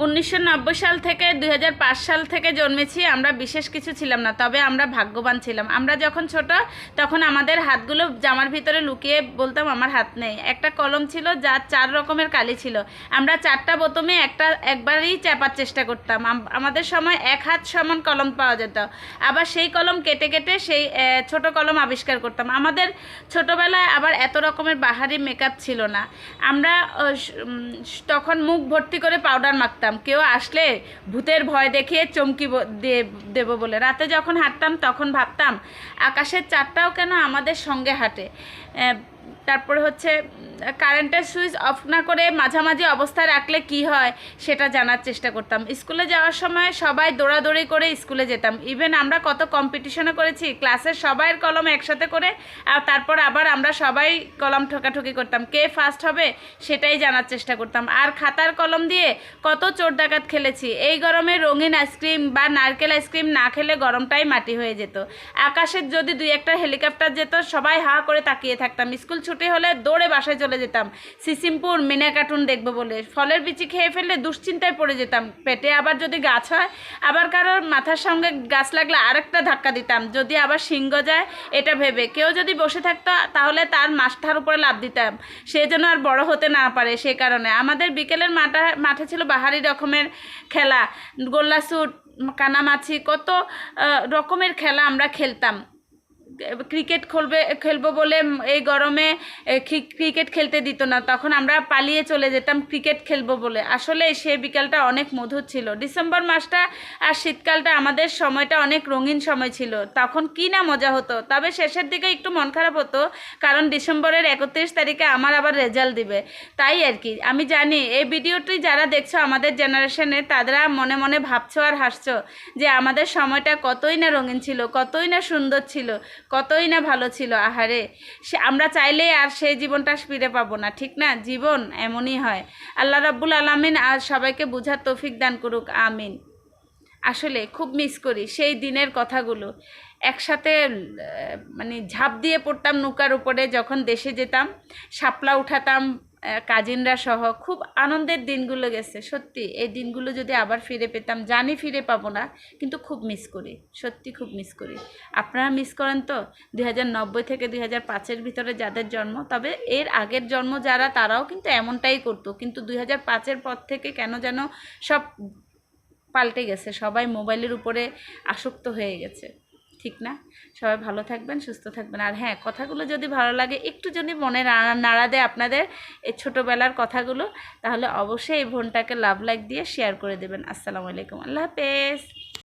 1990 সাল থেকে 2005 সাল থেকে জন্মেছি। আমরা বিশেষ কিছু ছিলাম না, তবে আমরা ভাগ্যবান ছিলাম। আমরা যখন ছোট তখন আমাদের হাতগুলো জামার ভিতরে লুকিয়ে বলতাম আমার হাত নেই। একটা কলম ছিল যার 4 রকমের কালি ছিল। আমরা 4টা বোতামে একবারই চাপার চেষ্টা করতাম। আমাদের সময় এক হাত সমান কলম পাওয়া যেত। আবার সেই কলম কেটে কেটে সেই ছোট কলম আবিষ্কার করতাম। আমাদের ছোটবেলায় আবার এত রকমের বাহারি মেকআপ ছিল না। আমরা তখন মুখ ভর্তি করে পাউডার মাখতাম, কেউ আসলে ভূতের ভয় দেখিয়ে চমকি দেব বলে। রাতে যখন হাঁটতাম তখন ভাবতাম আকাশের চাঁদটাও কেন আমাদের সঙ্গে হাঁটে। তারপরে হচ্ছে কারেন্টের সুইচ অফ না করে মাঝামাঝি অবস্থায় রাখলে কি হয় সেটা জানার চেষ্টা করতাম। স্কুলে যাওয়ার সময় সবাই দৌড়াদৌড়ি করে স্কুলে যেতাম। ইভেন আমরা কত কম্পিটিশনও করেছি, ক্লাসের সবাইয়ের কলম একসাথে করে, আর তারপর আবার আমরা সবাই কলম ঠোকাঠুকি করতাম, কে ফার্স্ট হবে সেটাই জানার চেষ্টা করতাম। আর খাতার কলম দিয়ে কত চোর ডাকাত খেলেছি। এই গরমে রঙিন আইসক্রিম বা নারকেল আইসক্রিম না খেলে গরমটাই মাটি হয়ে যেত। আকাশের যদি 2-1টা হেলিকপ্টার যেত সবাই হা করে তাকিয়ে থাকতাম। স্কুল ছুটি হলে দৌড়ে বাসায় চলে যেতাম সিসিমপুর মিনা কার্টুন দেখবো বলে। ফলের বিচি খেয়ে ফেললে দুশ্চিন্তায় পড়ে যেতাম। পেটে আবার যদি গাছ হয়, আবার কারোর মাথার সঙ্গে গাছ লাগলে আরেকটা ধাক্কা দিতাম যদি আবার সিংহ যায় এটা ভেবে। কেউ যদি বসে থাকতো তাহলে তার মাথার উপরে লাফ দিতাম, সে যেন আর বড় হতে না পারে। সে কারণে আমাদের বিকেলের মাঠে ছিল বাহারি রকমের খেলা, গোল্লা শুট, কানামাছি, কত রকমের খেলা আমরা খেলতাম। ক্রিকেট খেলবো বলে এই গরমে ক্রিকেট খেলতে দিত না, তখন আমরা পালিয়ে চলে যেতাম ক্রিকেট খেলবো বলে। আসলে সে বিকালটা অনেক মধুর ছিল। ডিসেম্বর মাসটা আর শীতকালটা আমাদের সময়টা অনেক রঙিন সময় ছিল। তখন কি না মজা হতো। তবে শেষের দিকে একটু মন খারাপ হতো, কারণ ডিসেম্বরের 31 তারিখে আমার আবার রেজাল্ট দিবে। তাই আর কি। আমি জানি এই ভিডিওটি যারা দেখছো আমাদের জেনারেশনে, তারা মনে মনে ভাবছো আর হাসছো যে আমাদের সময়টা কতই না রঙিন ছিল, কতই না সুন্দর ছিল, কতই না ভালো ছিল। আহারে, আমরা চাইলে আর সেই জীবনটা ফিরে পাবো না, ঠিক না? জীবন এমনই হয়। আল্লাহ রাব্বুল আলামিন আর সবাইকে বুঝার তৌফিক দান করুক, আমিন। আসলে খুব মিস করি সেই দিনের কথাগুলো। একসাথে মানে ঝাঁপ দিয়ে পড়তাম নৌকার উপরে যখন দেশে যেতাম, শাপলা উঠাতাম কাজিনরা সহ। খুব আনন্দের দিনগুলো গেছে সত্যি। এই দিনগুলো যদি আবার ফিরে পেতাম, জানি ফিরে পাবো না, কিন্তু খুব মিস করি, সত্যি খুব মিস করি। আপনারা মিস করেন তো? 2090 থেকে 2005-এর ভিতরে যাদের জন্ম, তবে এর আগের জন্ম যারা, তারাও কিন্তু এমনটাই করতো। কিন্তু 2005-এর পর থেকে কেন যেন সব পাল্টে গেছে, সবাই মোবাইলের উপরে আসক্ত হয়ে গেছে, ঠিক না? সবাই ভালো থাকবেন, সুস্থ থাকবেন। আর হ্যাঁ, কথাগুলো যদি ভালো লাগে, একটু যদি মনে নাড়া দেয় আপনাদের এই ছোটোবেলার কথাগুলো, তাহলে অবশ্যই এই বোনটাকে লাভ লাইক দিয়ে শেয়ার করে দেবেন। আসসালামু আলাইকুম, আল্লাহ হাফেজ।